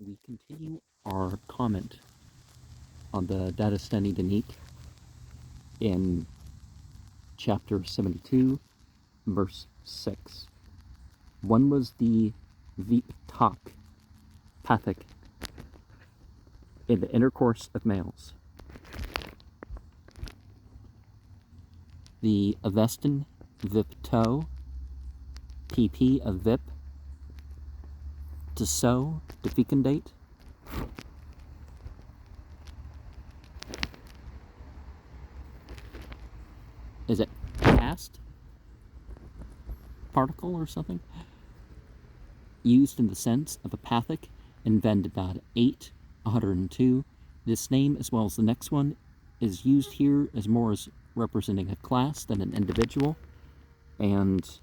we continue our comment on the Dadistani Dinik in chapter 72, verse 6. One was the Viptak, pathic, in the intercourse of males. The Avestan Vipto, PP of Vip, to sow, to fecundate. Is it past particle or something? Used in the sense of a pathic in Vendidad 8, 102. This name, as well as the next one, is used here as more as representing a class than an individual, and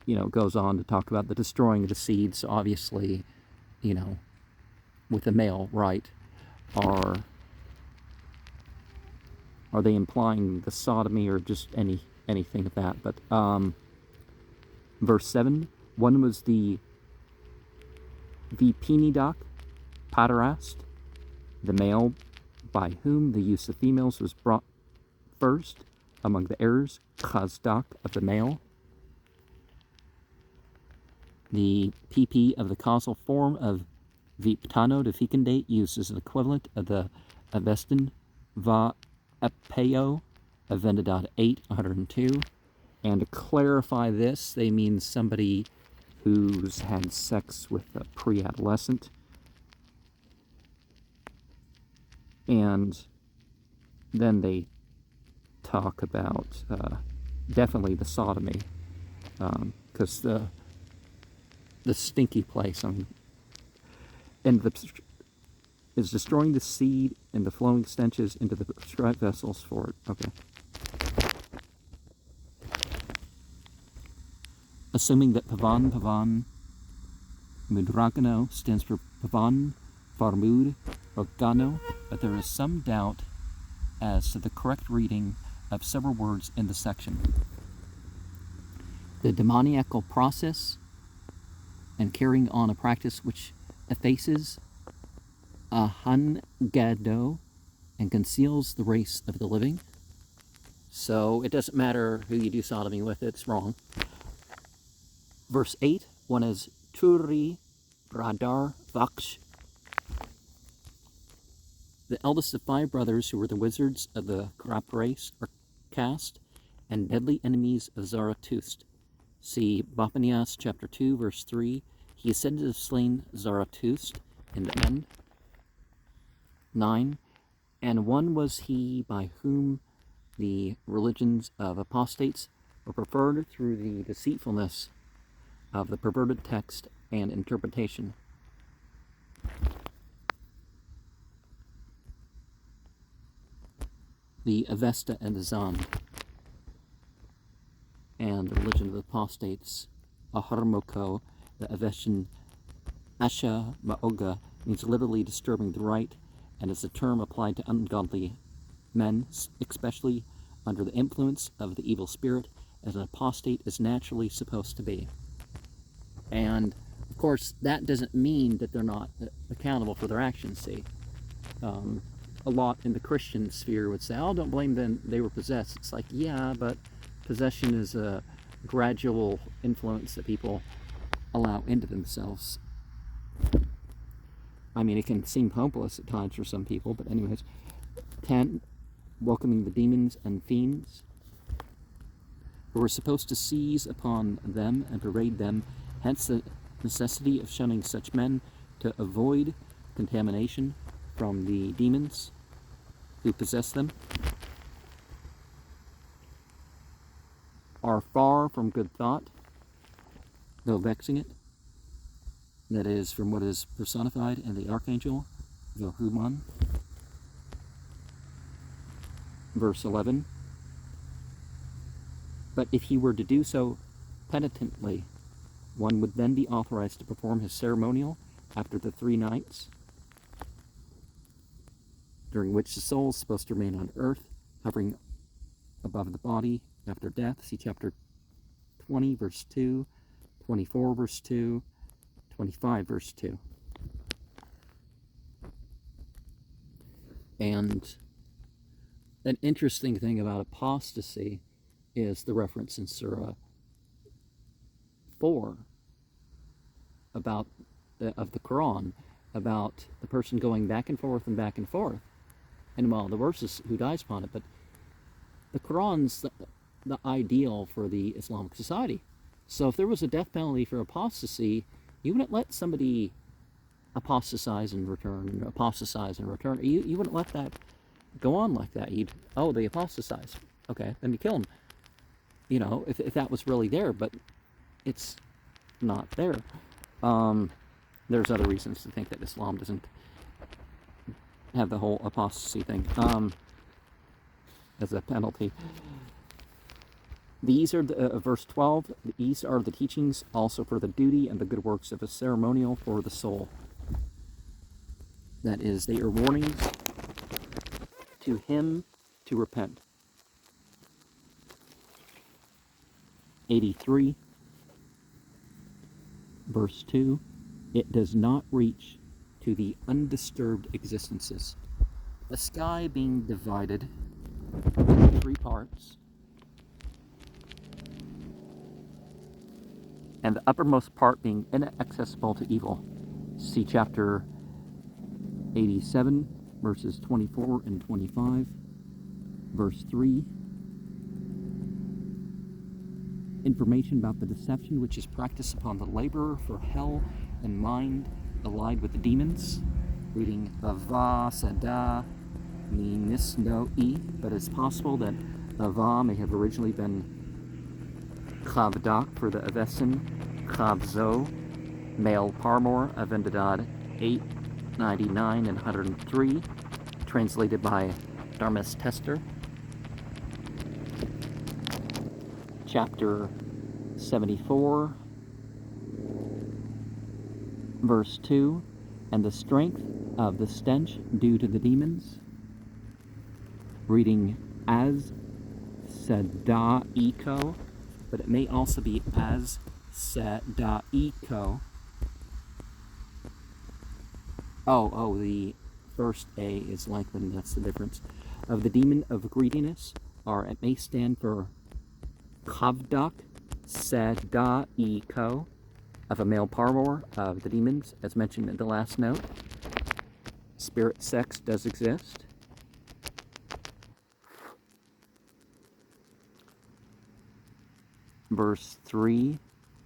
it goes on to talk about the destroying of the seeds. Obviously, with a male, right? Are they implying the sodomy or just anything of that? But verse 7, one was the Vipinidak, Padarast, the male by whom the use of females was brought first among the errors, Khazdak, of the male. The PP of the causal form of Viptano, to fecundate, used as an equivalent of the Avestan Va Epeo of Vendidad 8, 102. And to clarify this, they mean somebody who's had sex with a pre-adolescent. And then they talk about definitely the sodomy, because the stinky place is destroying the seed and the flowing stenches into the prescribed vessels for it. Okay. Assuming that Pavan Mudragano stands for Pavan Farmud Organo, but there is some doubt as to the correct reading of several words in the section. The demoniacal process and carrying on a practice which effaces a hangado and conceals the race of the living. So it doesn't matter who you do sodomy with, it's wrong. Verse 8, one is Turi Radar Vaksh, the eldest of 5 brothers who were the wizards of the Krap race or caste and deadly enemies of Zarathustra. See Bapanias chapter 2, verse 3. He is said to have slain Zarathustra in the end. 9. And one was he by whom the religions of apostates were preferred through the deceitfulness of the perverted text and interpretation. The Avesta and the Zand, and the religion of the apostates, Aharmoko, the Avestan Asha Maoga, means literally disturbing the right, and is a term applied to ungodly men, especially under the influence of the evil spirit, as an apostate is naturally supposed to be. And, of course, that doesn't mean that they're not accountable for their actions, see. A lot in the Christian sphere would say, oh, don't blame them, they were possessed. It's like, yeah, but possession is a gradual influence that people allow into themselves. I mean, it can seem hopeless at times for some people, but anyways. 10, welcoming the demons and fiends, who were supposed to seize upon them and parade them, hence the necessity of shunning such men to avoid contamination from the demons who possess them, are far from good thought, though vexing it. That is, from what is personified in the archangel, Yohuman. Verse 11. But if he were to do so penitently, one would then be authorized to perform his ceremonial after the 3 nights, during which the soul is supposed to remain on earth, hovering above the body after death. See chapter 20, verse 2, 24, verse 2, 25, verse 2. And an interesting thing about apostasy is the reference in Surah 4 about of the Quran about the person going back and forth and back and forth. And well, the verse is who dies upon it, but the Quran's the ideal for the Islamic society. So if there was a death penalty for apostasy, you wouldn't let somebody apostatize and return, and apostatize and return. You wouldn't let that go on like that. They apostatize. Okay, then you kill them. You know, if that was really there, but it's not there. There's other reasons to think that Islam doesn't have the whole apostasy thing as a penalty. These are verse 12. These are the teachings also for the duty and the good works of a ceremonial for the soul. That is, they are warnings to him to repent. 83, verse 2. It does not reach to the undisturbed existences. The sky being divided into 3 parts, and the uppermost part being inaccessible to evil. See chapter 87, verses 24 and 25, verse 3. Information about the deception which is practiced upon the laborer for hell and mind allied with the demons. Reading Ava Sada Minisno-i, but it's possible that Ava may have originally been Chavdak for the Avesin, Chavzo, male Parmor, Avendadad 899 and 103, translated by Darmas Tester. Chapter 74, verse 2, and the strength of the stench due to the demons. Reading as Sadaiko, but it may also be as Sadaiko. Oh, the first A is lengthened, that's the difference. Of the demon of greediness, or it may stand for Kavdak Sadaiko, of a male parmor of the demons, as mentioned in the last note. Spirit sex does exist. Verse 3,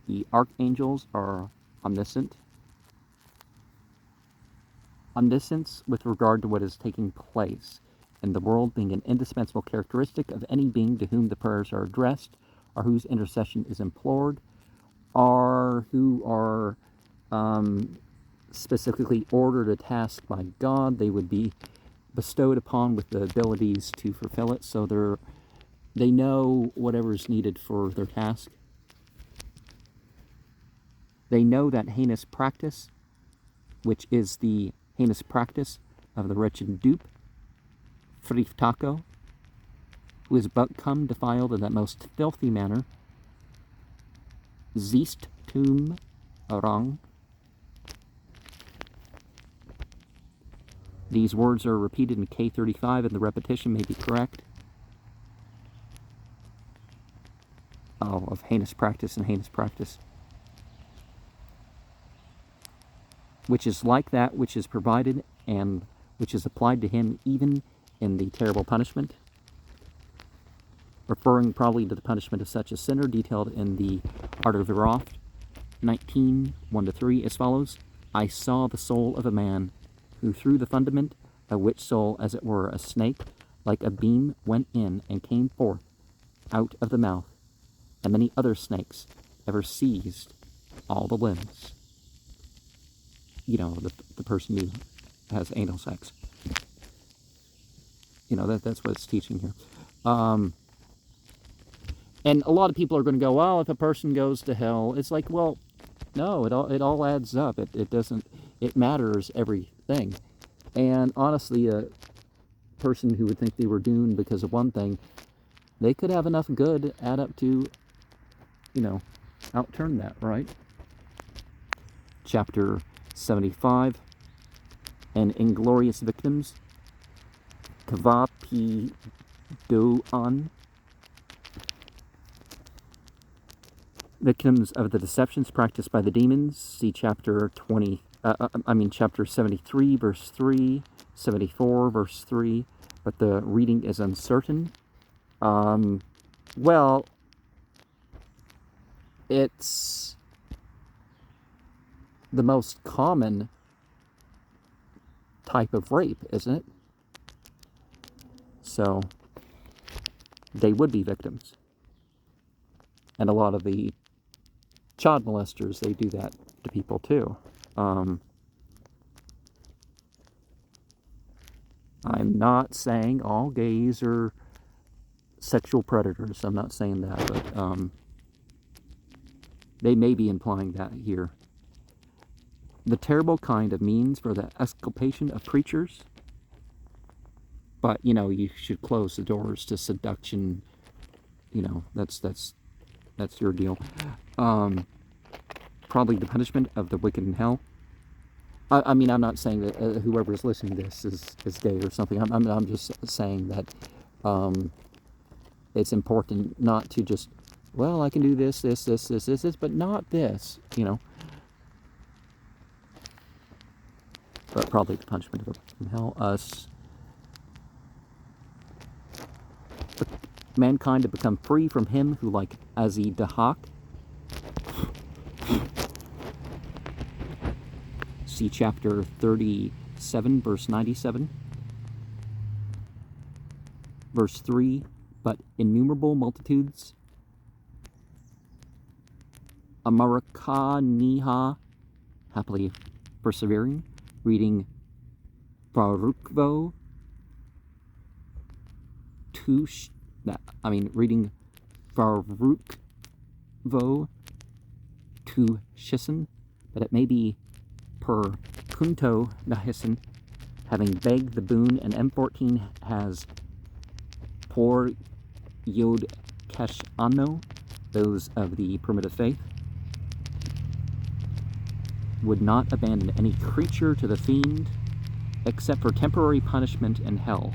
the archangels are omniscient. Omniscience with regard to what is taking place in the world being an indispensable characteristic of any being to whom the prayers are addressed, or whose intercession is implored, or who are specifically ordered a task by God. They would be bestowed upon with the abilities to fulfill it, so they know whatever is needed for their task. They know that heinous practice, which is the heinous practice of the wretched dupe, Friftako, who is but come defiled in that most filthy manner, Zist tum orang. These words are repeated in K35, and the repetition may be correct. Of heinous practice and heinous practice. Which is like that which is provided and which is applied to him even in the terrible punishment. Referring probably to the punishment of such a sinner detailed in the Art of the Raft, 19, 1-3, as follows. I saw the soul of a man who through the fundament, of which soul, as it were a snake, like a beam went in and came forth out of the mouth, and many other snakes ever seized all the limbs. You know, the person who has anal sex. You know, that's what it's teaching here. And a lot of people are going to go, well, if a person goes to hell, it's like, well, no, it all adds up. It matters everything. And honestly, a person who would think they were doomed because of one thing, they could have enough good add up to, outturn that, right? chapter 75, and Inglorious Victims, Kavapi Doan, Victims of the Deceptions Practiced by the Demons, see chapter chapter 73, verse 3, 74, verse 3, but the reading is uncertain. Well, it's the most common type of rape, isn't it? So, they would be victims. And a lot of the child molesters, they do that to people too. I'm not saying all gays are sexual predators. I'm not saying that, but they may be implying that here. The terrible kind of means for the exculpation of preachers. But, you should close the doors to seduction. That's your deal. Probably the punishment of the wicked in hell. I'm not saying that whoever is listening to this is gay or something. I'm just saying that it's important not to just, well, I can do this, but not this, But probably the punishment of the wicked in hell. Mankind to become free from him who, like Azi Dahak, see chapter 37, verse 97. Verse 3, but innumerable multitudes, Amarakaniha, happily persevering, reading Farukvo, reading Farukvo to Shissen, but it may be per Kunto Nahissen, having begged the boon, and M14 has Por Yod Kesh Anno, those of the primitive faith, would not abandon any creature to the fiend, except for temporary punishment in hell.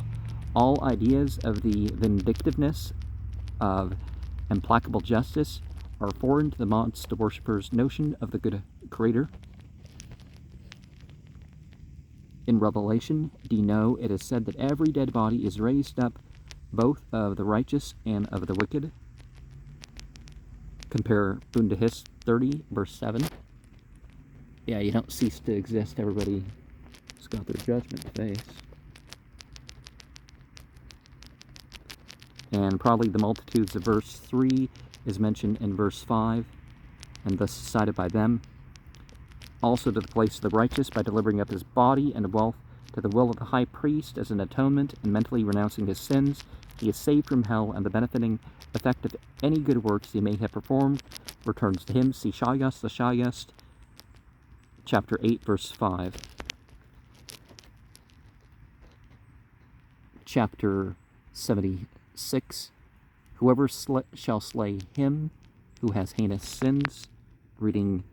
All ideas of the vindictiveness of implacable justice are foreign to the monster worshipper's notion of the good creator. In Revelation, do you know it is said that every dead body is raised up, both of the righteous and of the wicked? Compare Bundahis 30, verse 7. Yeah, you don't cease to exist. Everybody's got their judgment face. And probably the multitudes of verse 3 is mentioned in verse 5, and thus decided by them. Also to the place of the righteous by delivering up his body and wealth to the will of the high priest as an atonement, and mentally renouncing his sins, he is saved from hell, and the benefiting effect of any good works he may have performed returns to him. See Shayas the Shayast, chapter 8, verse 5. Chapter 76. Whoever shall slay him who has heinous sins, reading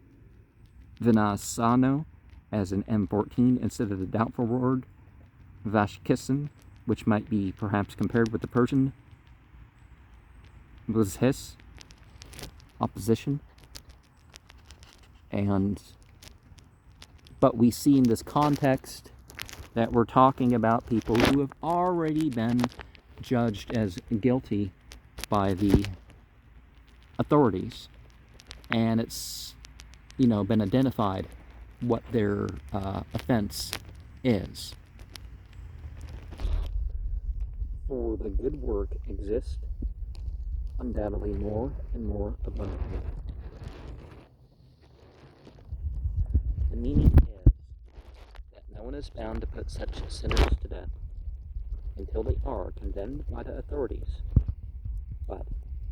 Vinasano as an M14 instead of the doubtful word Vashkissen, which might be perhaps compared with the Persian Buzhis, opposition. But we see in this context that we're talking about people who have already been judged as guilty by the authorities, and it's been identified what their offense is. For the good work exists undoubtedly more and more abundantly. The meaning is that no one is bound to put such sinners to death until they are condemned by the authorities, but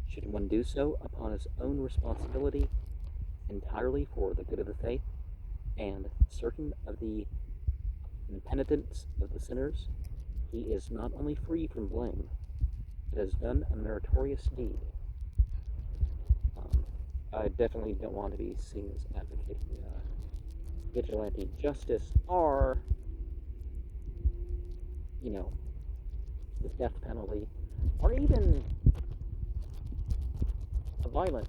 should one do so upon his own responsibility, entirely for the good of the faith, and certain of the impenitence of the sinners, he is not only free from blame, but has done a meritorious deed. I definitely don't want to be seen as advocating vigilante justice are, the death penalty, or even a violent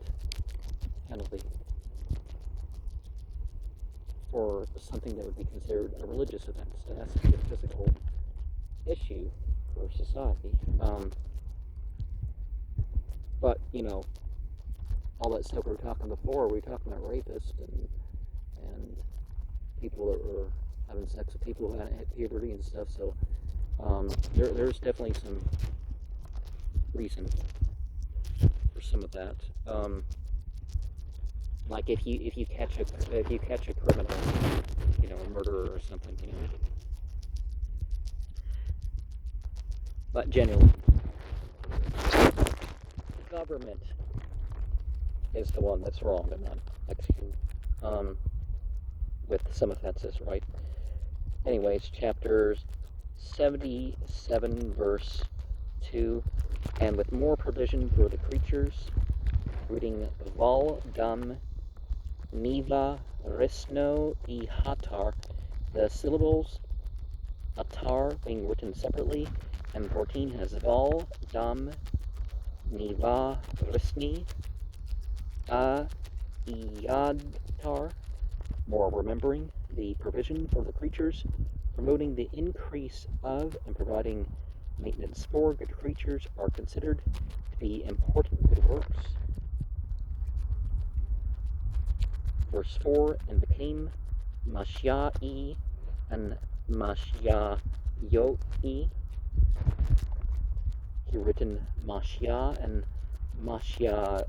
penalty for something that would be considered a religious offense. It has to be a physical issue for society. But, all that stuff we were talking before, we were talking about rapists and people that were having sex with people who hadn't hit puberty and stuff, so there's definitely some reason for some of that. Like if you catch a criminal, a murderer or something, But genuinely, the government is the one that's wrong and not executed. With some offenses, right? Anyways, chapters 77, verse 2, and with more provision for the creatures, reading Val Dam Niva Risno I Hatar, the syllables Atar being written separately, and 14 has Val Dam Niva Risni A Iadtar, more remembering the provision for the creatures, promoting the increase of and providing maintenance for good creatures are considered to be important good works. Verse 4, and became Mashyai and Mashyayoi. Here written Mashya and Mashyayoi,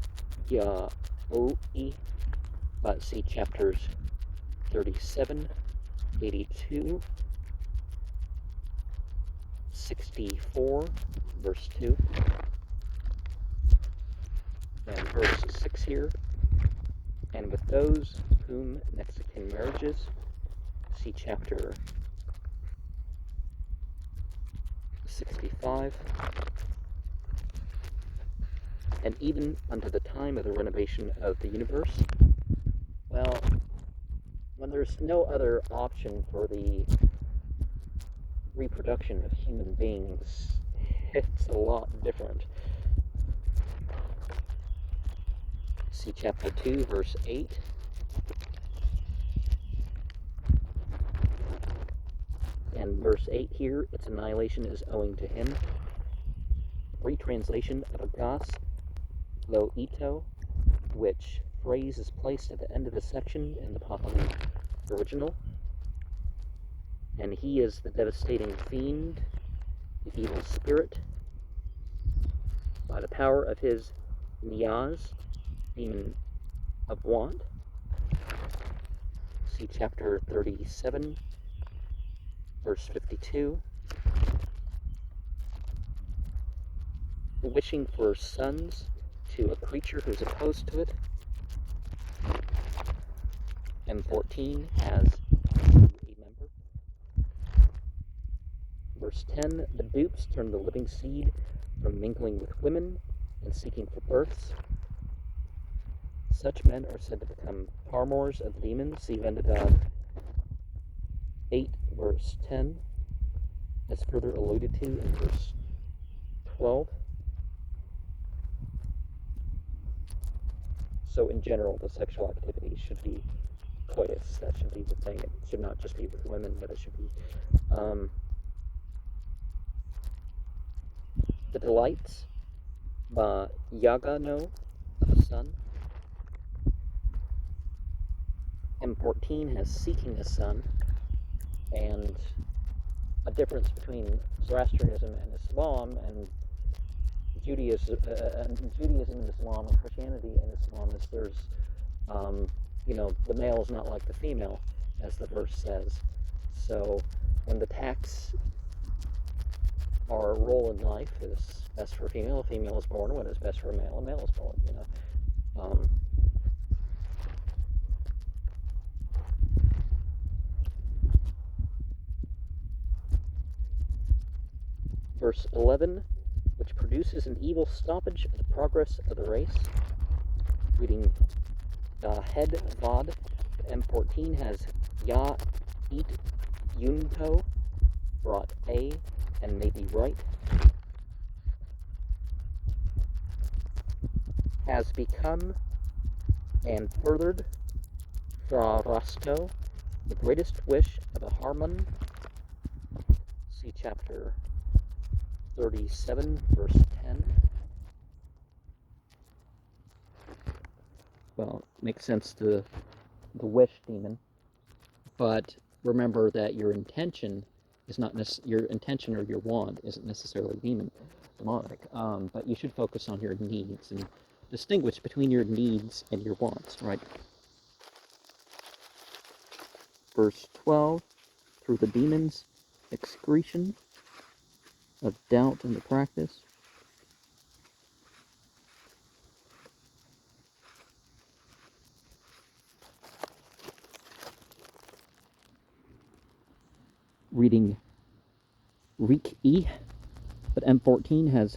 but see chapters 37, 82, 64, verse 2, and verse 6 here. And with those whom Mexican marriages, see chapter 65. And even unto the time of the renovation of the universe, well, when there's no other option for the reproduction of human beings, it's a lot different. See chapter 2, verse 8. And verse 8 here, its annihilation is owing to him. Retranslation of Agas Lo Ito, which phrase is placed at the end of the section in the Pahlavi original. And he is the devastating fiend, the evil spirit, by the power of his Niaz, demon of want. See chapter 37, verse 52. Wishing for sons to a creature who's opposed to it. And 14 has a member. Verse 10, the dupes turn the living seed from mingling with women and seeking for births. Such men are said to become paramours of the demons. See Vendidad 8, verse 10, as further alluded to in verse 12. So in general, the sexual activity should be coitus. That should be the thing. It should not just be with women, but it should be the delights by Yagano of the sun. M14 has seeking the sun, and a difference between Zoroastrianism and Islam and Judaism and Islam and Christianity and Islam is there's, the male is not like the female, as the verse says. So when the tax our role in life is best for a female is born. When it's best for a male is born, Verse 11, which produces an evil stoppage of the progress of the race. Reading head Vod, M14 has Ya Eat Yunto brought A and may be right, has become and furthered Fra Rasto, the greatest wish of a Harmon. See chapter 37, verse 10. Well, it makes sense to the wish demon, but remember that your intention is not your intention or your want isn't necessarily demonic, but you should focus on your needs and distinguish between your needs and your wants, right? Verse 12, through the demon's excretion of doubt in the practice, reading Rik E, but M14 has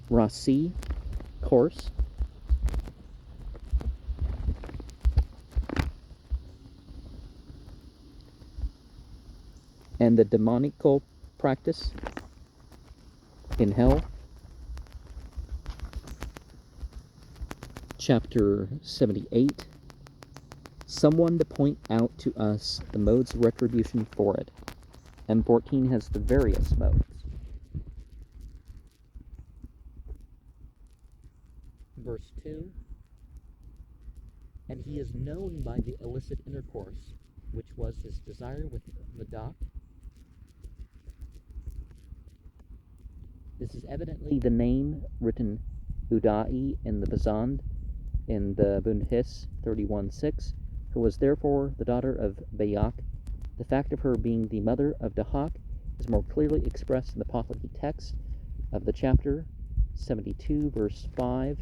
Rasi, course, and the demonical practice in hell. Chapter 78, someone to point out to us the modes of retribution for it. M14 has the various modes. Verse 2, and he is known by the illicit intercourse, which was his desire with the doc. This is evidently the name written Udai in the Bazand in the Bundhis 31:6, who was therefore the daughter of Bayak. The fact of her being the mother of Dahak is more clearly expressed in the Pahlavi text of the chapter 72, verse 5.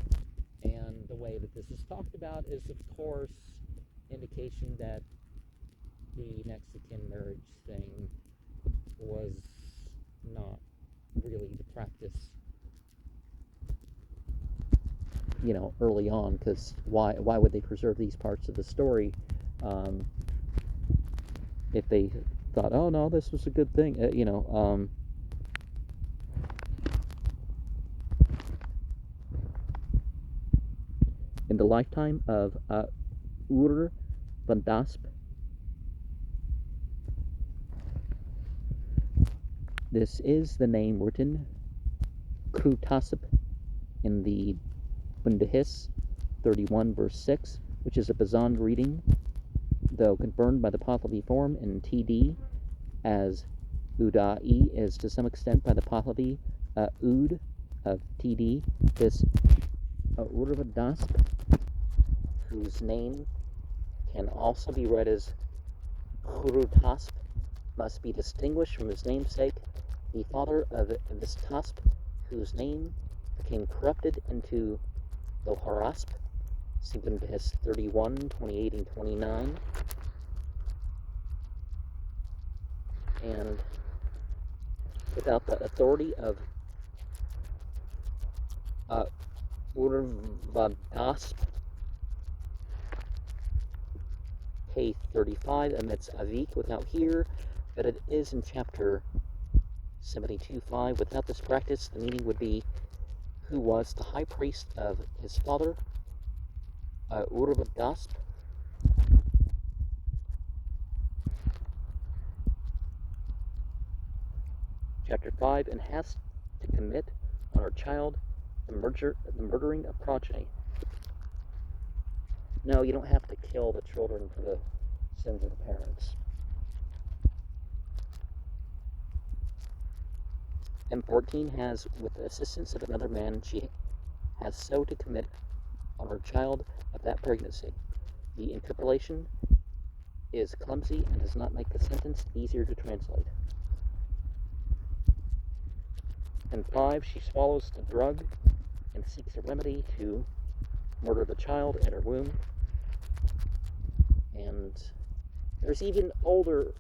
And the way that this is talked about is, of course, indication that the Mexican marriage thing was not really the practice, early on, because why would they preserve these parts of the story if they thought, oh no, this was a good thing, in the lifetime of Ur Vandasp, this is the name written Krutasip in the Bundhis 31, verse 6, which is a Bazand reading, though confirmed by the Pahlavi form in TD as Udai is to some extent by the Pahlavi Ud of TD. This Urvadasp, whose name can also be read as Khurutasp, must be distinguished from his namesake, the father of Vistasp, whose name became corrupted into Loharasp, see Bundhis 31, 28, and 29. And without the authority of Urvadasp, page 35 omits Avik without here, but it is in chapter 72:5. Without this practice, the meaning would be, who was the high priest of his father, Urvadasp. Chapter 5, and has to commit on her child the murdering of progeny. No, you don't have to kill the children for the sins of the parents. M14 has, with the assistance of another man, she has so to commit on her child of that pregnancy. The interpolation is clumsy and does not make the sentence easier to translate. And 5, she swallows the drug and seeks a remedy to murder the child in her womb. And there's even older,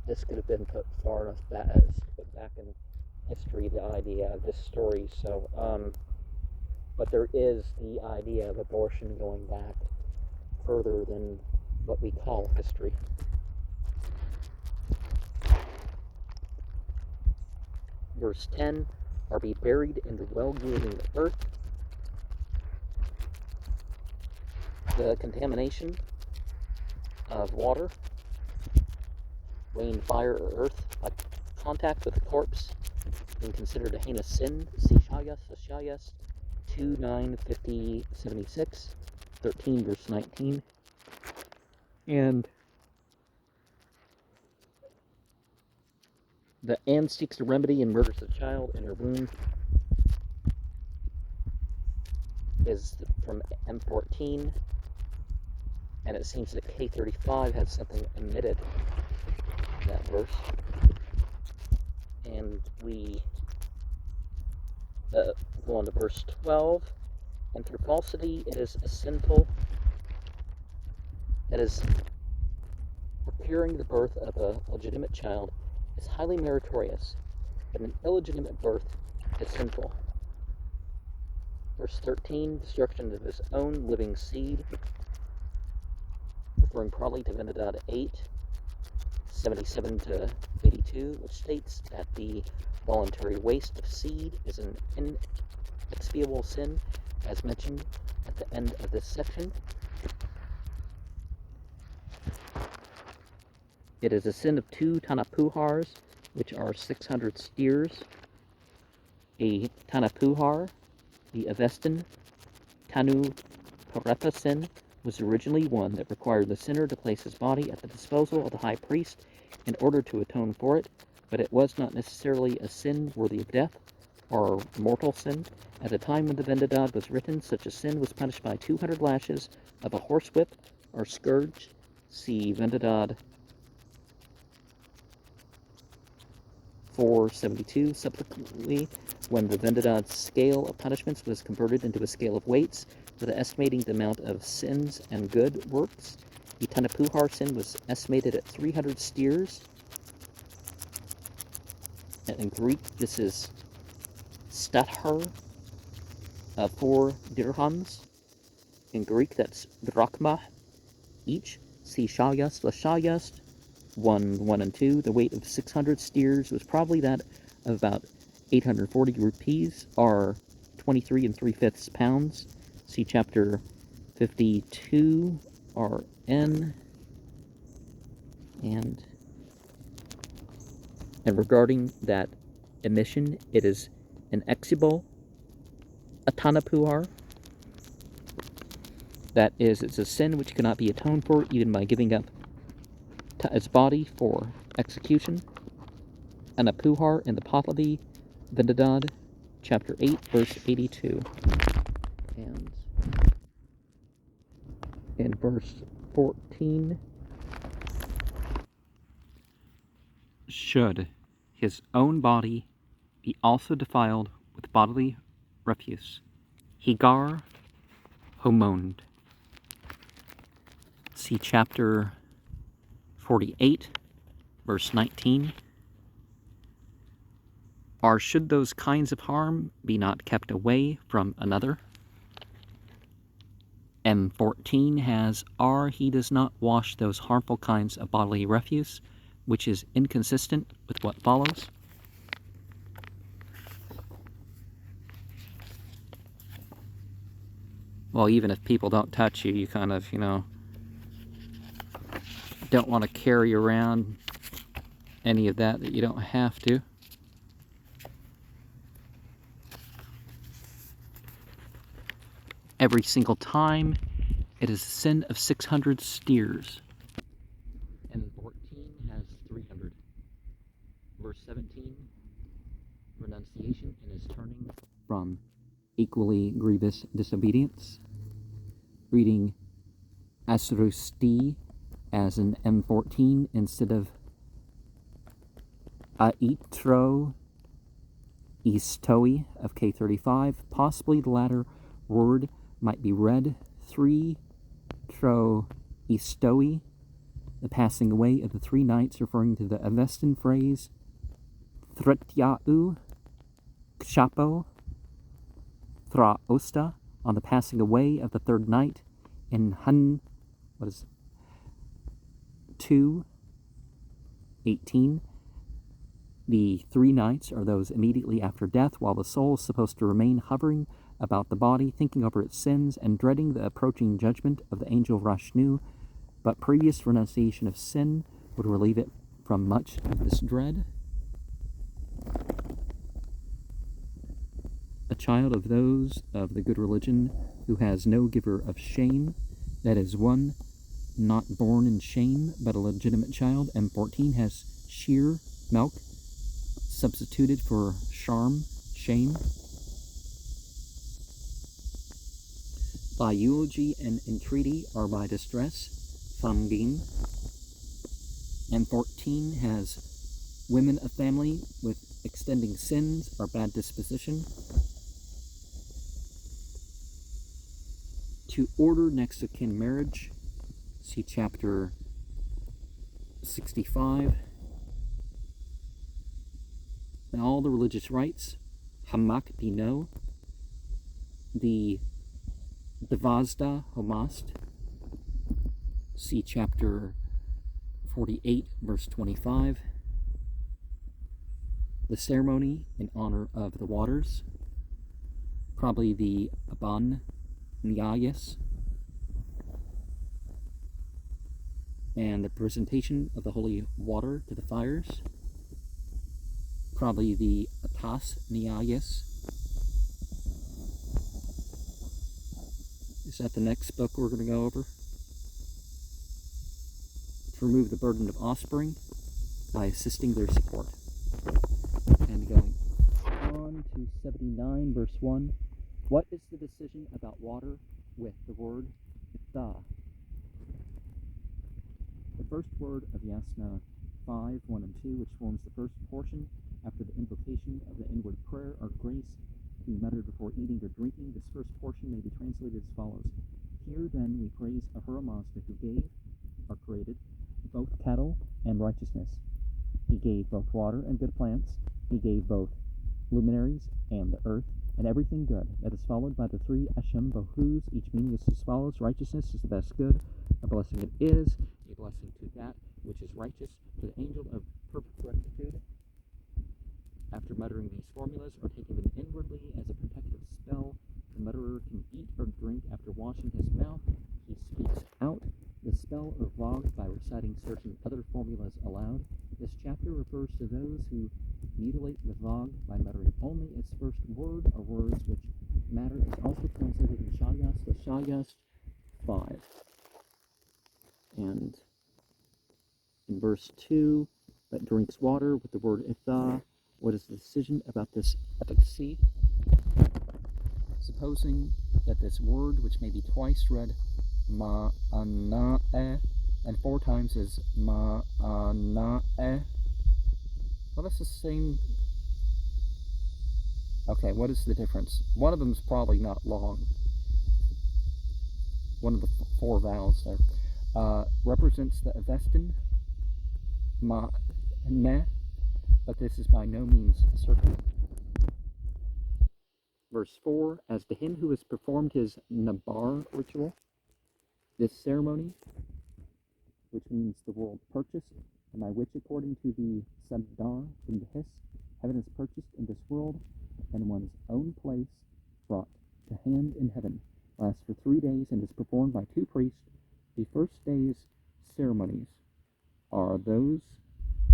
this could have been put far enough back in history, the idea of this story, but there is the idea of abortion going back further than what we call history. Verse 10, are be buried in the well-yielding earth. The contamination of water, rain, fire, or earth by contact with a corpse being considered a heinous sin. See Shayas 2, 9, 50, 76, 13, verse 19. And the and seeks a remedy and murders the child in her womb is from M14, and it seems that K35 has something omitted in that verse. And we go on to verse 12. And through falsity it is a sinful, that is, procuring the birth of a legitimate child is highly meritorious, but an illegitimate birth is sinful. Verse 13, destruction of his own living seed, referring probably to Vendidad 8, 77 to 82, which states that the voluntary waste of seed is an inexpiable sin, as mentioned at the end of this section. It is a sin of 2 tanapuhars, which are 600 steers. A tanapuhar, the Avestan Tanu Parepa sin, was originally one that required the sinner to place his body at the disposal of the high priest in order to atone for it, but it was not necessarily a sin worthy of death or mortal sin. At the time when the Vendidad was written, such a sin was punished by 200 lashes of a horsewhip or scourge. See Vendidad 472. Subsequently, when the Vendidad's scale of punishments was converted into a scale of weights for the estimating the amount of sins and good works, the Tanapuhar sin was estimated at 300 steers. And in Greek, this is stathar, 4 dirhams. In Greek, that's drachma each. See Shayas, Lashayas 1, 1, and 2. The weight of 600 steers was probably that of about 840 rupees, or 23 3/5 pounds. See chapter 52, RN. And regarding that emission, it is an exibal atanapuhar. That is, it's a sin which cannot be atoned for even by giving up its body for execution. An apuhar in the Pahlavi, Vendidad, chapter 8, verse 82. And in verse 14, should his own body be also defiled with bodily refuse. Higar homond. See chapter 48, verse 19. Or should those kinds of harm be not kept away from another? M14 has, or he does not wash those harmful kinds of bodily refuse, which is inconsistent with what follows. Well, even if people don't touch you, you kind of, don't want to carry around any of that you don't have to. Every single time, it is a sin of 600 steers. And 14 has 300. Verse 17, renunciation and is turning from equally grievous disobedience. Reading asrusti as an M14 instead of aitro istoi of K35. Possibly the latter word might be read 3 tro istoi, the passing away of the 3 nights, referring to the Avestan phrase thretyau kshapo thra osta, on the passing away of the 3rd night in 2:18. The 3 nights are those immediately after death, while the soul is supposed to remain hovering about the body, thinking over its sins and dreading the approaching judgment of the angel Rashnu, but previous renunciation of sin would relieve it from much of this dread. A child of those of the good religion who has no giver of shame, that is, one not born in shame, but a legitimate child. M14 has sheer milk substituted for shame. By eulogy and entreaty are by distress, Fangin. M14 has women of family with extending sins or bad disposition. To order next of kin marriage, see chapter 65. And all the religious rites, Hamak Bino, the Devazda Homast, see chapter 48, verse 25. The ceremony in honor of the waters, probably the Aban Nyayas, and the presentation of the holy water to the fires, probably the Atas Nyayas. Is that the next book we're going to go over? To remove the burden of offspring by assisting their support. And going on to 79, verse 1. What is the decision about water with the word Itha? The first word of Yasna 5, 1 and 2, which forms the first portion after the invocation of the inward prayer or grace being muttered before eating or drinking. This first portion may be translated as follows. Here then we praise Ahura Mazda, who gave, or created, both cattle and righteousness. He gave both water and good plants. He gave both luminaries and the earth, and everything good. That is followed by the 3 Eshem Bohus, each meaning is as follows. Righteousness is the best good. A blessing it is. A blessing to that which is righteous. To the angel of perfect rectitude. After muttering these formulas or taking them inwardly as a protective spell, the mutterer can eat or drink after washing his mouth. He speaks out the spell or vog by reciting certain other formulas aloud. This chapter refers to those who mutilate the vog by muttering only its first word or words which matter is also translated in Shayas, the Shayas 5. And in verse 2, that drinks water with the word Itha. What is the decision about this efficacy? Supposing that this word, which may be twice read ma'ana'eh and 4 times is ma'ana'eh. Well, that's the same. Okay, what is the difference? One of them is probably not long. One of the 4 vowels there represents the Avestan ma'neh, but this is by no means certain. Verse 4, as to him who has performed his Nabar ritual, this ceremony, which means the world purchased, and by which, according to the Sabdar in the Hiss, heaven is purchased in this world, and one's own place brought to hand in heaven, lasts for 3 days, and is performed by 2 priests. The first day's ceremonies are those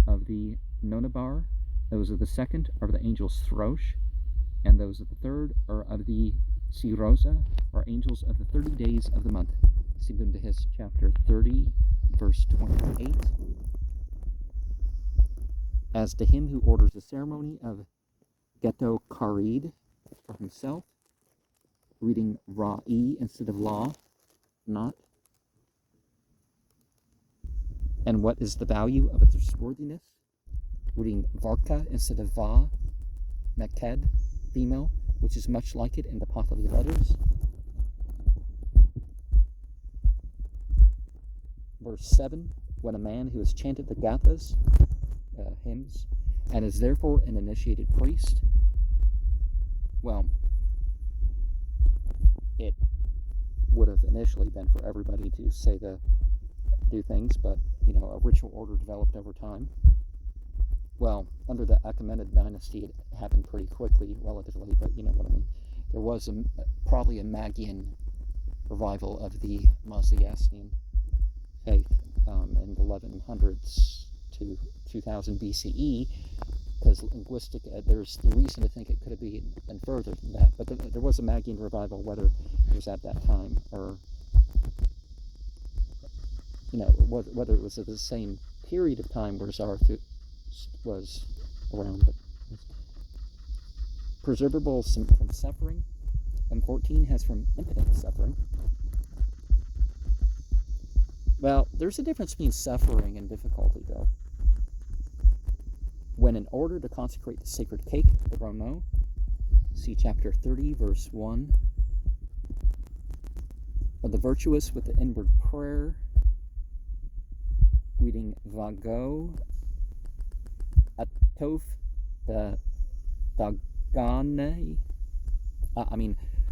of the Nonabar, those of the second are of the angels Throsh, and those of the third are of the Sirosa, or angels of the 30 days of the month. Sibun Dehis, chapter 30, verse 28. As to him who orders the ceremony of Ghetto Karid for himself, reading Ra'i instead of Law, not. And what is the value of its trustworthiness? Reading Varka instead of Va, Naked, female, which is much like it in the Pahlavi letters. Verse 7, when a man who has chanted the Gathas, hymns, and is therefore an initiated priest, well, it would have initially been for everybody to say the do things, but, a ritual order developed over time. Well, under the Achaemenid dynasty, it happened pretty quickly, relatively, but you know what I mean. There was probably a Magian revival of the Zoroastrian faith in the 1100s to 2000 BCE, because linguistic, there's the reason to think it could have been further than that, but there was a Magian revival, whether it was at that time or, whether it was at the same period of time where Zarathustra was around. But preservable from suffering, and 14 has from impotent suffering. Well, there's a difference between suffering and difficulty, though. When in order to consecrate the sacred cake, the Rono, see chapter 30, verse 1, of the virtuous with the inward prayer, reading Vago, Atof, the Dagane,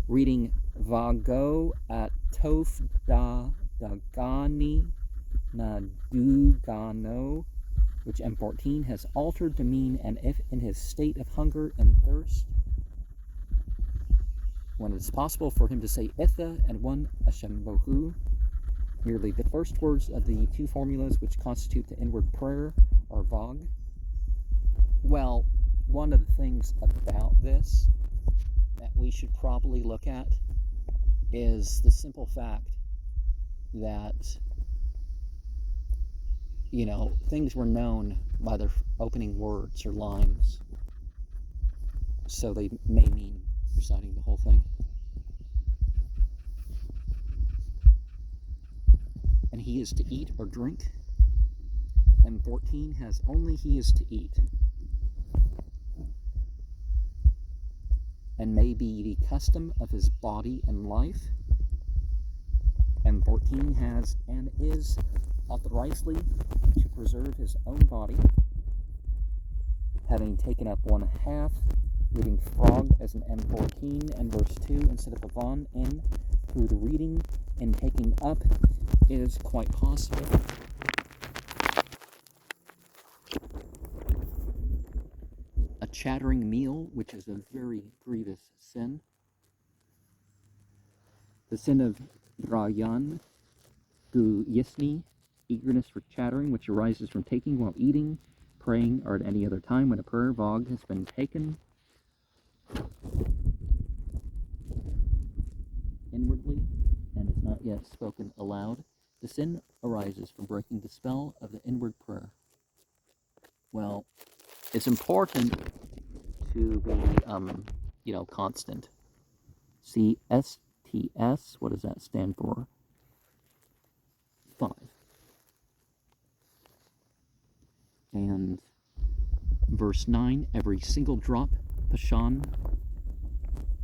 reading Vago, Atof, da Dagani, Nadugano, which M14 has altered to mean, and if in his state of hunger and thirst, when it is possible for him to say Itha and one Ashembohu, merely the first words of the two formulas which constitute the inward prayer are Vog. Well, one of the things about this that we should probably look at is the simple fact that, things were known by their opening words or lines, so they may mean reciting the whole thing. And he is to eat or drink. M14 has only he is to eat, and may be the custom of his body and life. M14 has and is authorizedly to preserve his own body, having taken up 1/2, reading frog as an M14 and verse 2 instead of a von in, through the reading and taking up is quite possible. A chattering meal, which is a very grievous sin. The sin of Rayan, Gu Yisni, eagerness for chattering, which arises from taking while eating, praying, or at any other time when a prayer vog has been taken inwardly and is not yet spoken aloud. The sin arises from breaking the spell of the inward prayer. Well, it's important to be, constant. See STS, what does that stand for? 5. And verse 9, every single drop, Pashan.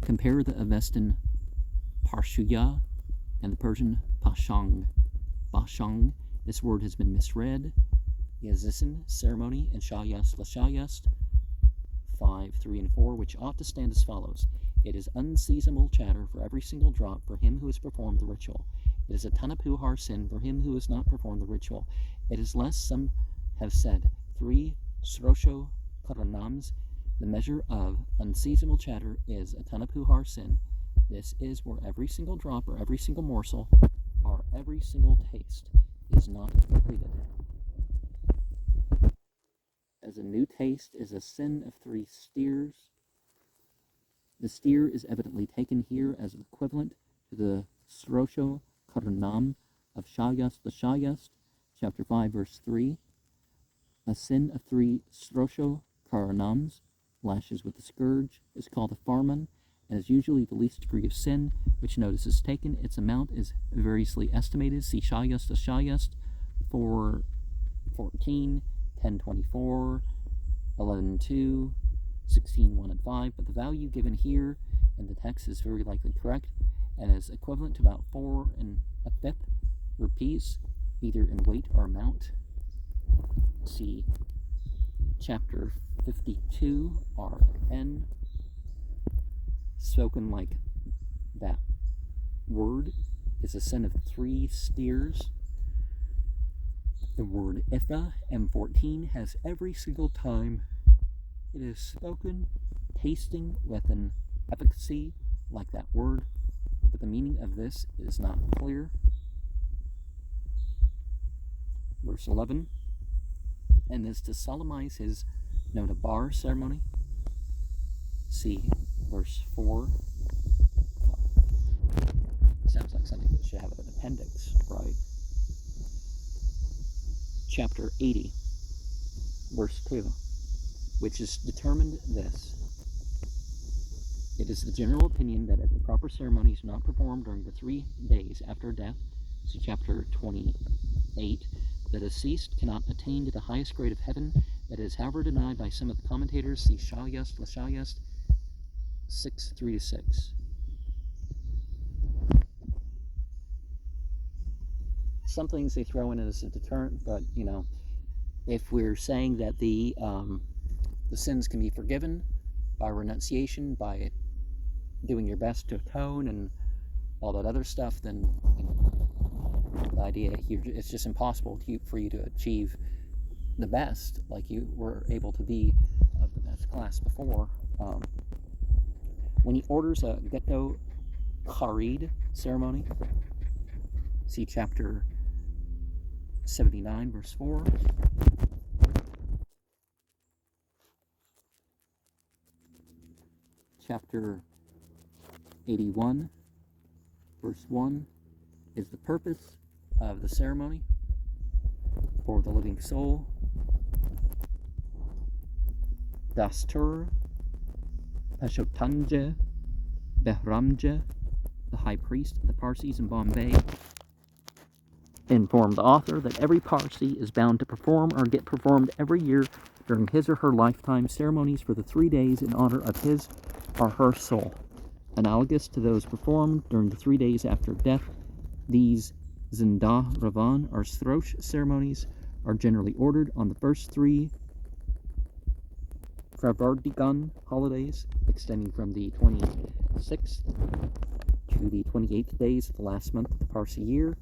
Compare the Avestan Parshuya and the Persian Pashang. Bashang, this word has been misread. Yazisin, ceremony, and Shayast, Lashayast, 5, 3, and 4, which ought to stand as follows. It is unseasonable chatter for every single drop for him who has performed the ritual. It is a tanapuhar sin for him who has not performed the ritual. It is less, some have said, 3 srosho karanams. The measure of unseasonable chatter is a tanapuhar sin. This is where every single drop or every single morsel or every single taste is not completed. As a new taste is a sin of 3 steers. The steer is evidently taken here as equivalent to the srosho karanam of Shayast the Shayast, chapter 5, verse 3. A sin of 3 srosho karanams, lashes with the scourge, is called a farman, and is usually the least degree of sin, which notice is taken. Its amount is variously estimated. See Shayast the Shayast, 4:14, 10:24, 11:2, 16:1 and 5, but the value given here in the text is very likely correct, and is equivalent to about 4 1/5 rupees, either in weight or amount. See chapter 52, RN, spoken like that word is a sin of 3 steers. The word Itha, M14, has every single time it is spoken, tasting with an efficacy like that word, but the meaning of this is not clear. Verse 11, and is to solemnize his Nota Bar ceremony. See verse 4. Sounds like something that should have an appendix, right? Chapter 80, verse 2, which is determined this. It is the general opinion that if the proper ceremonies are not performed during the 3 days after death, see chapter 28, the deceased cannot attain to the highest grade of heaven. That is, however, denied by some of the commentators. See Shayast, Lashayast 6:3-6. Some things they throw in as a deterrent, but if we're saying that the sins can be forgiven by renunciation, by doing your best to atone and all that other stuff, then the idea here, it's just impossible for you to achieve the best like you were able to be of the best class before. When he orders a Ghetto Kharid ceremony, see chapter 79, verse 4. Chapter 81, verse 1, is the purpose of the ceremony for the living soul. Dastur Pashotanja Behramja, the high priest of the Parsis in Bombay, informed the author that every Parsi is bound to perform or get performed every year during his or her lifetime ceremonies for the 3 days in honor of his or her soul. Analogous to those performed during the 3 days after death, these Zindah Ravan or Srosh ceremonies are generally ordered on the first 3 Fravardigan holidays, extending from the 26th to the 28th days of the last month of the Parsi year.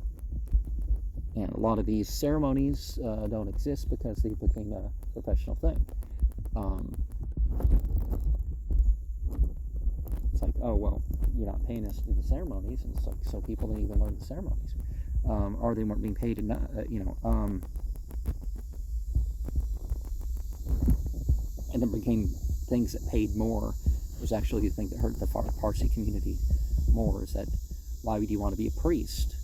And a lot of these ceremonies don't exist because they became a professional thing. It's like, oh, well, you're not paying us to do the ceremonies, and it's like, so people didn't even learn the ceremonies. Or they weren't being paid enough, and then became things that paid more. Was actually the thing that hurt the Parsi community more, is that why would you want to be a priest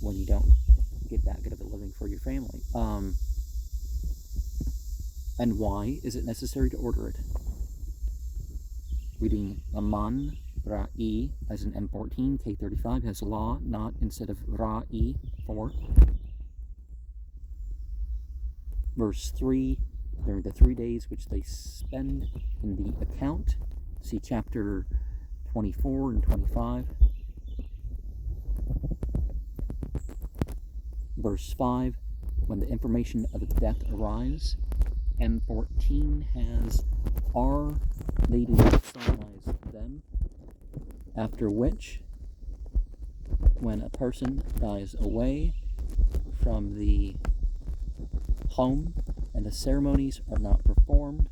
when you don't get that good of a living for your family? And why is it necessary to order it? Reading Aman Ra'i as an M14, K35 has law, not instead of Ra'i 4. Verse 3, during the 3 days which they spend in the account, see chapter 24 and 25. Verse 5, when the information of its death arrives, M14 has R, they do not solemnize them, after which, when a person dies away from the home and the ceremonies are not performed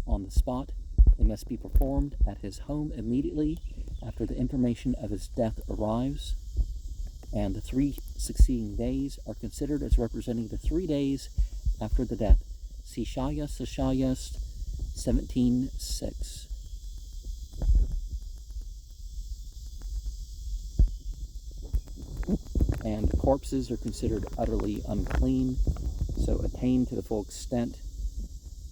on the spot, they must be performed at his home immediately after the information of his death arrives, and the 3 succeeding days are considered as representing the 3 days after the death. See Shayas 17:6. And corpses are considered utterly unclean, so attain to the full extent.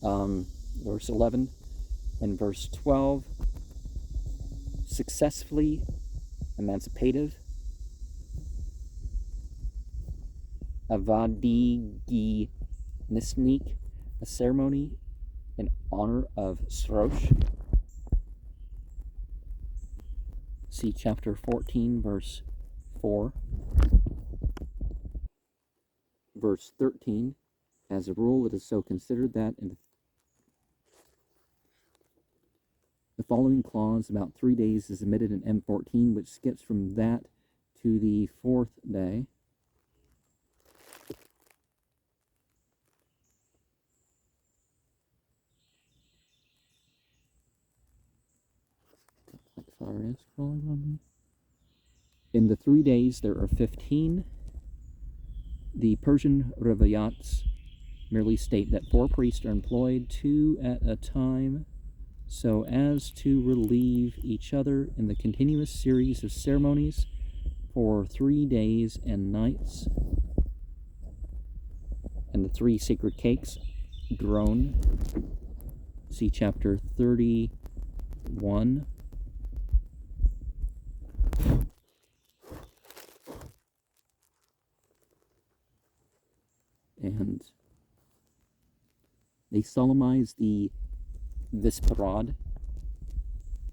Verse 11 and verse 12, successfully emancipative. Avadigi Nisnik, a ceremony in honor of Srosh. See chapter 14, verse 4. Verse 13, as a rule, it is so considered that in the following clause, about 3 days is omitted in M14, which skips from that to the 4th day. In the 3 days, there are 15. The Persian Rivayats merely state that 4 priests are employed, 2 at a time, so as to relieve each other in the continuous series of ceremonies for 3 days and nights. And the 3 sacred cakes, drone, see chapter 31. And they solemnize the Visparad,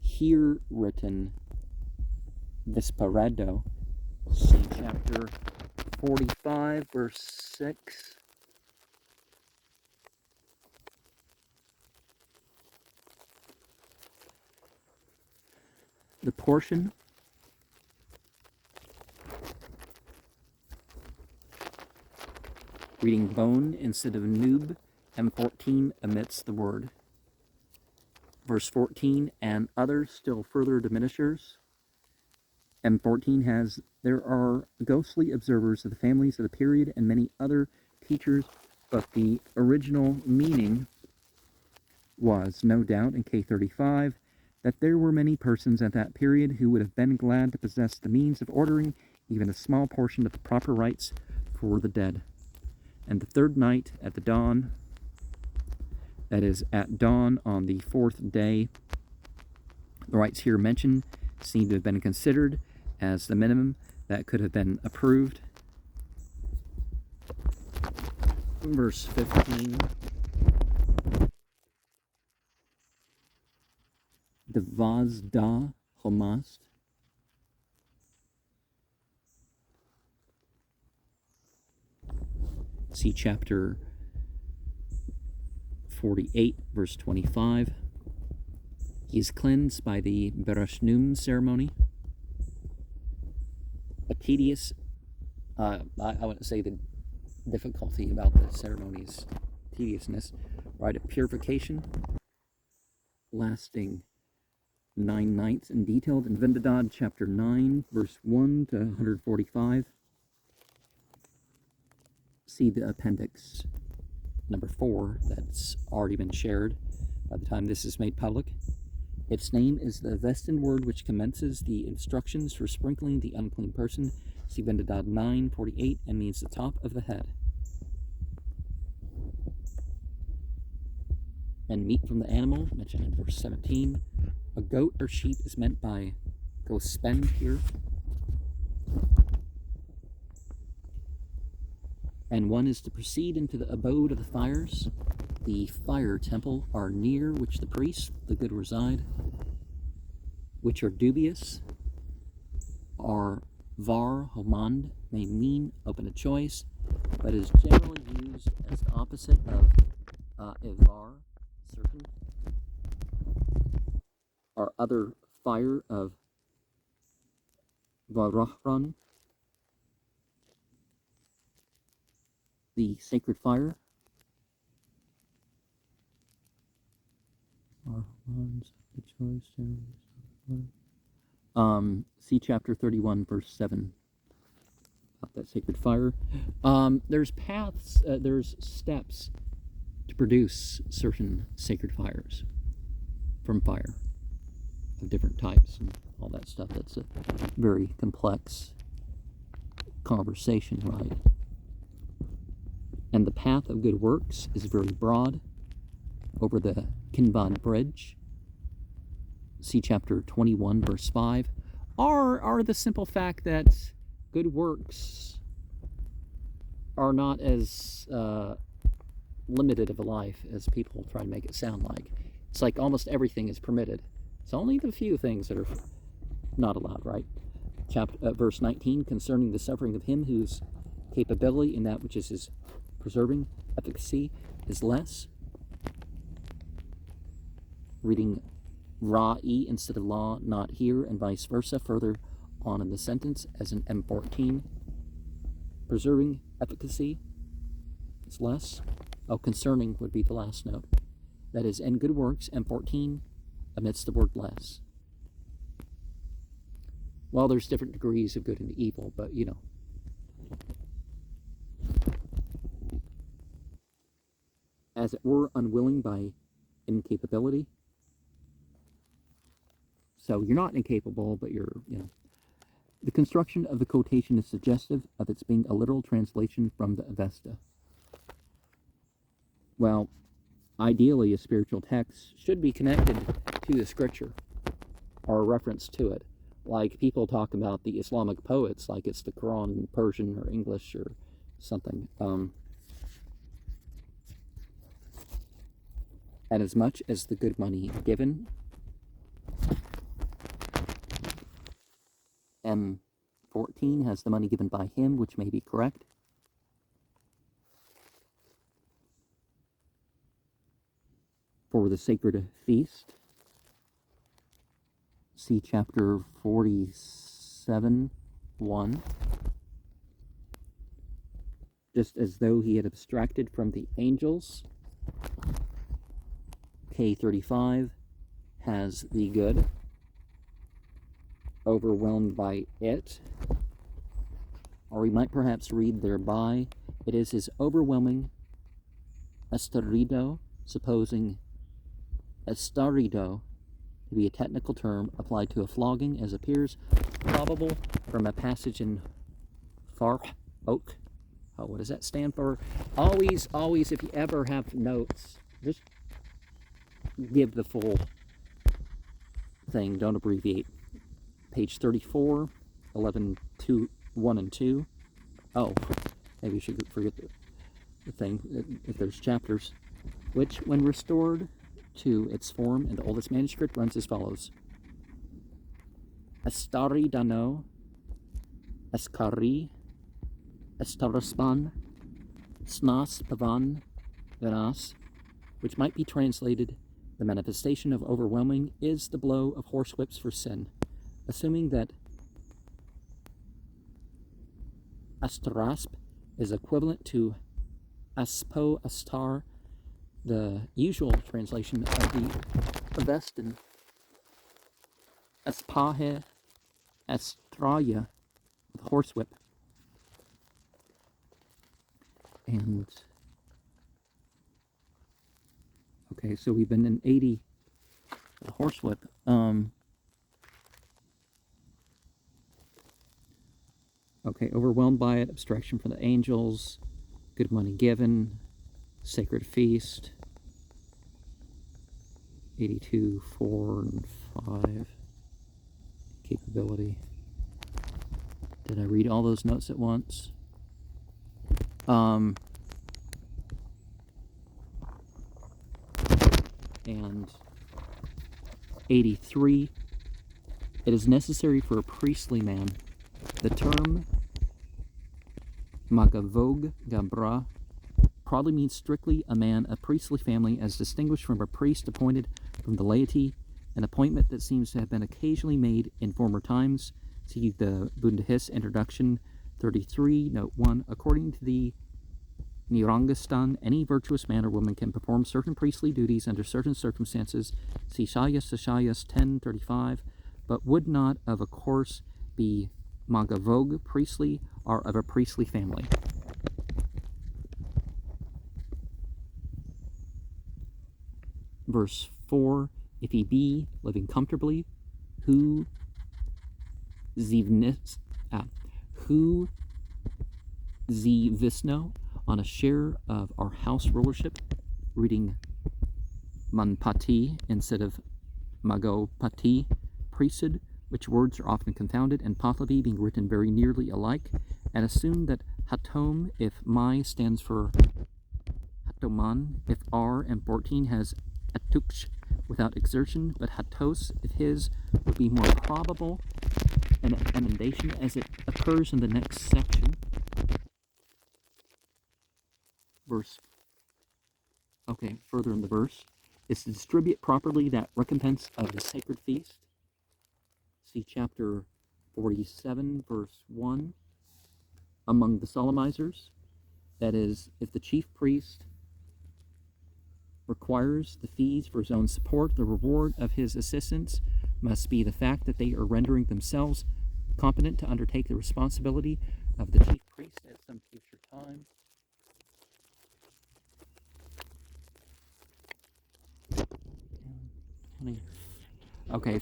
here written Visparado, see chapter 45, verse 6. The portion reading bone instead of noob, M14 omits the word. Verse 14, and others still further diminishers. M14 has, there are ghostly observers of the families of the period and many other teachers, but the original meaning was, no doubt, in K35, that there were many persons at that period who would have been glad to possess the means of ordering even a small portion of the proper rites for the dead. And the 3rd night at the dawn, that is, at dawn on the 4th day, the rites here mentioned seem to have been considered as the minimum that could have been approved. Verse 15. The Vazda Homast. See chapter 48, verse 25. He is cleansed by the Berashnum ceremony. A tedious, I wouldn't say the difficulty about the ceremony's tediousness, rite of purification, lasting 9 nights and detailed in Vendadad chapter 9, verse 1 to 145. See the appendix number 4 that's already been shared by the time this is made public. Its name is the Vestan word which commences the instructions for sprinkling the unclean person. See Vendadad 9:48 and means the top of the head. And meat from the animal, mentioned in verse 17. A goat or sheep is meant by gospend here. And one is to proceed into the abode of the fires. The fire temple are near which the priests, the good, reside, which are dubious, are var homand, may mean open to choice, but is generally used as the opposite of ivar, certain, or other fire of varahran, the sacred fire. See chapter 31, verse 7, about that sacred fire. There's paths, there's steps to produce certain sacred fires from fire of different types and all that stuff. That's a very complex conversation, right? And the path of good works is very broad over the Kinban Bridge. See chapter 21, verse 5. Are the simple fact that good works are not as limited of a life as people try to make it sound like. It's like almost everything is permitted. It's only the few things that are not allowed, right? Verse 19, concerning the suffering of him whose capability in that which is his preserving efficacy is less. Reading Ra'i instead of law, not here, and vice versa, further on in the sentence as in M14. Preserving efficacy is less. Oh, concerning would be the last note. That is, in good works, M14 omits the word less. Well, there's different degrees of good and evil, but you know. As it were, unwilling by incapability. So you're not incapable, but you're, you know. The construction of the quotation is suggestive of its being a literal translation from the Avesta. Well, ideally, a spiritual text should be connected to the scripture or a reference to it. Like people talk about the Islamic poets, like it's the Quran in Persian or English or something. And as much as the good money given, M14 has the money given by him, which may be correct. For the sacred feast, see chapter 47:1. Just as though he had abstracted from the angels, K35 has the good, overwhelmed by it, or we might perhaps read thereby, it is his overwhelming estarido, supposing estarido to be a technical term applied to a flogging, as appears probable from a passage in Farh Oak. Oh, what does that stand for? Always, if you ever have notes, just give the full thing, don't abbreviate. Page 34, 11, 2, 1 and 2. Oh, maybe we should forget the thing, if there's chapters. Which, when restored to its form in the oldest manuscript, runs as follows. Estari dano, escari, estaraspan, snas pavan, venas, which might be translated, the manifestation of overwhelming is the blow of horsewhips for sin, assuming that astarasp is equivalent to aspo astar, the usual translation of the Avestan, aspahe astraya, with horsewhip. And okay, so we've been in 80 horsewhip. Okay, overwhelmed by it, abstraction from the angels, good money given, sacred feast, 82, 4, and 5, capability. Did I read all those notes at once? And 83, it is necessary for a priestly man. The term magavog gabra probably means strictly a man of priestly family, as distinguished from a priest appointed from the laity, an appointment that seems to have been occasionally made in former times. See the Bundahis introduction 33, note 1. According to the Nirangastan, any virtuous man or woman can perform certain priestly duties under certain circumstances. See Shayas 10:35, but would not of a course be magavog priestly or of a priestly family. Verse 4, if he be living comfortably, who zivisno on a share of our house rulership, reading manpati instead of magopati, priesthood, which words are often confounded, and Pahlavi being written very nearly alike, and assume that hatom, if my stands for hatoman, if R and 14 has atuksh without exertion, but hatos, if his, would be more probable an emendation, as it occurs in the next section. Further in the verse, is to distribute properly that recompense of the sacred feast. See chapter 47, verse 1. Among the solemnizers, that is, if the chief priest requires the fees for his own support, the reward of his assistants must be the fact that they are rendering themselves competent to undertake the responsibility of the chief priest at some future time. Okay,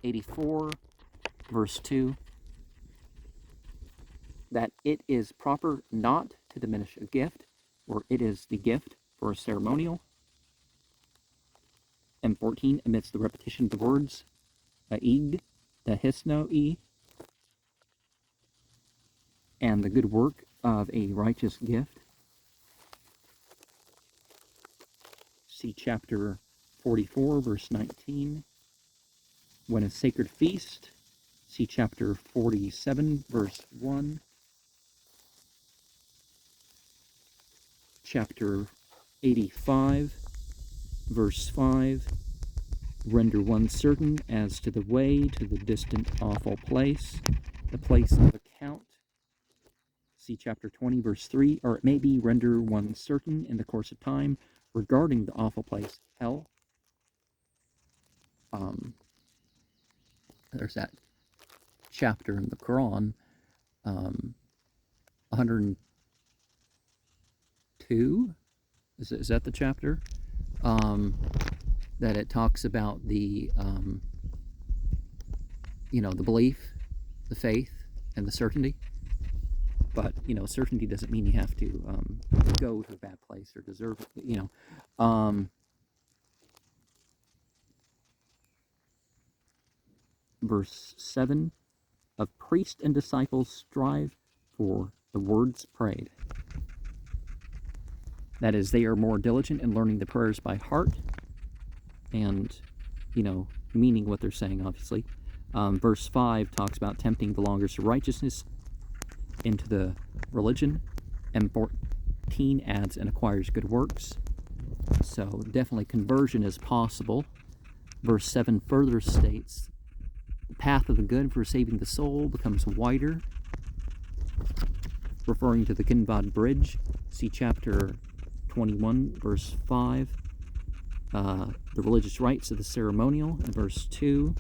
84, verse 2, that it is proper not to diminish a gift, or it is the gift for a ceremonial. And 14, amidst the repetition of the words, aig, dahisno, and the good work of a righteous gift. See chapter 44, verse 19. When a sacred feast, see chapter 47, verse 1. Chapter 85, verse 5. Render one certain as to the way to the distant awful place, the place of account. See chapter 20, verse 3. Or it may be render one certain in the course of time regarding the awful place, hell. There's that chapter in the Quran, 102. Is that the chapter? That it talks about the, the belief, the faith, and the certainty. But, certainty doesn't mean you have to go to a bad place or deserve it, Verse 7, of priest and disciples strive for the words prayed. That is, they are more diligent in learning the prayers by heart and, meaning what they're saying, obviously. Verse 5 talks about tempting the belongers to righteousness into the religion. And 14 adds and acquires good works. So definitely conversion is possible. Verse 7 further states, the path of the good for saving the soul becomes wider, referring to the Kinvad Bridge. See chapter 21, verse 5. The religious rites of the ceremonial in verse 2.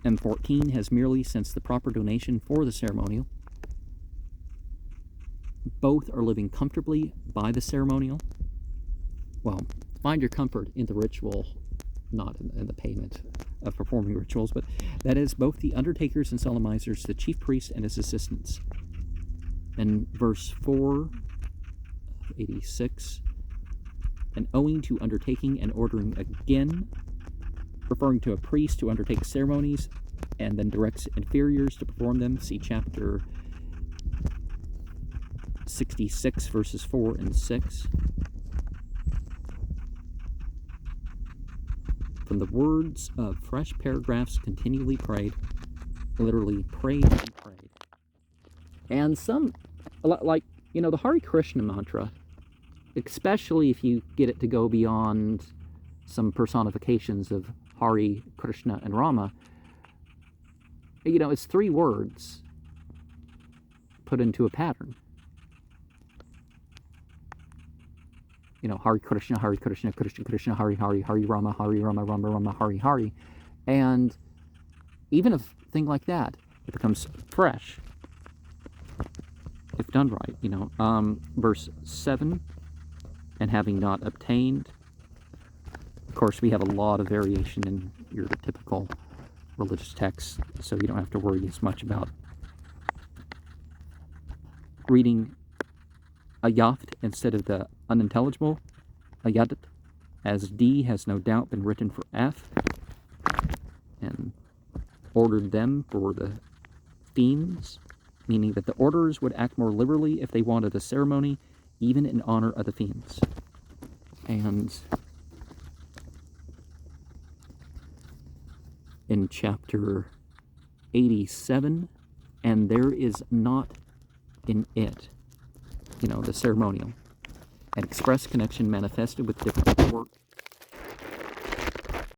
And 14 has merely since the proper donation for the ceremonial. Both are living comfortably by the ceremonial. Well, find your comfort in the ritual, not in the payment of performing rituals, but that is both the undertakers and solemnizers, the chief priest and his assistants. And verse 4, 86, and owing to undertaking and ordering again, referring to a priest who undertakes ceremonies and then directs inferiors to perform them. See chapter 66, verses 4 and 6. From the words of fresh paragraphs continually prayed, literally prayed and prayed. And some, like, the Hare Krishna mantra, especially if you get it to go beyond some personifications of Hare, Krishna, and Rama, it's 3 words put into a pattern. Hare Krishna, Krishna Krishna, Hare Hare, Hare Rama, Rama Rama, Hare Hare. And even a thing like that, it becomes fresh if done right. Verse 7, and having not obtained. Of course, we have a lot of variation in your typical religious texts, so you don't have to worry as much about reading Ayaft instead of the unintelligible Ayadat, as D has no doubt been written for F, and ordered them for the fiends, meaning that the orderers would act more liberally if they wanted a ceremony, even in honor of the fiends. And in chapter 87, and there is not in it, the ceremonial, an express connection manifested with different work